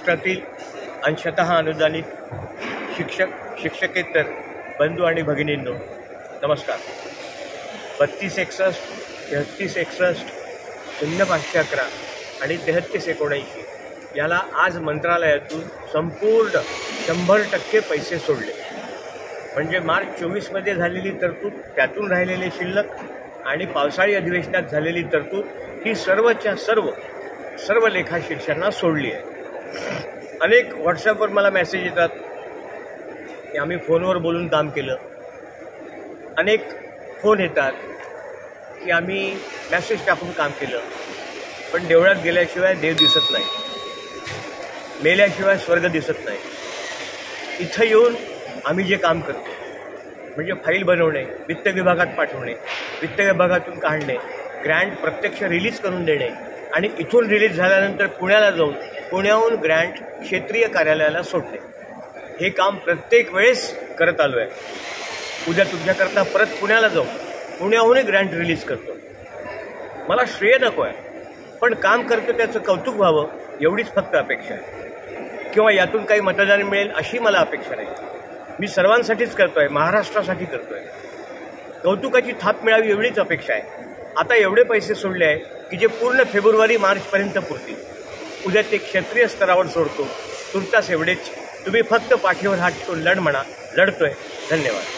महाराष्ट्रातील अंशतः अनुदानित शिक्षकेतर बंधू आणि भगिनींनो नमस्कार. 3261, 3361, 0511 आणि 3379 याला आज मंत्रालयातून संपूर्ण 100% पैसे सोडले. म्हणजे मार्च 24मध्ये झालेली तरतूद, त्यातून राहिलेले शिल्लक आणि पावसाळी अधिवेशनात झालेली तरतूद ही सर्वच्या सर्व लेखाशीर्षांना सोडली आहे. अनेक व्हॉट्सॲपवर मला मेसेज येतात की आम्ही फोनवर बोलून काम केलं. अनेक फोन येतात की आम्ही मेसेज टाकून काम केलं. पण देवळात गेल्याशिवाय देव दिसत नाही, मेल्याशिवाय स्वर्ग दिसत नाही. इथं येऊन आम्ही जे काम करतो म्हणजे फाईल बनवणे, वित्त विभागात पाठवणे, वित्त विभागातून काढणे, ग्रँट प्रत्यक्ष रिलीज करून देणे आणि इथून रिलीज झाल्यानंतर पुण्याला जाऊन पुण्याहून ग्रँट क्षेत्रीय कार्यालयाला सोडणे, हे काम प्रत्येक वेळेस करत आलो आहे. उद्या तुमच्याकरता परत पुण्याला जाऊन पुण्याहूनही ग्रँट रिलीज करतो. मला श्रेय नको आहे, पण काम करतो त्याचं कौतुक व्हावं एवढीच फक्त अपेक्षा आहे. किंवा यातून काही मतदान मिळेल अशी मला अपेक्षा नाही. मी सर्वांसाठीच करतो आहे, महाराष्ट्रासाठी करतो आहे. कौतुकाची थाप मिळावी एवढीच अपेक्षा आहे. आता एवढे पैसे सोडले आहे की जे पूर्ण फेब्रुवारी मार्चपर्यंत पुरतील. उद्या ते क्षेत्रीय स्तरावर सोडतो. तुर्तास एवढेच. तुम्ही फक्त पाठीवर हात ठेवून लढ म्हणा. लढतोय. धन्यवाद.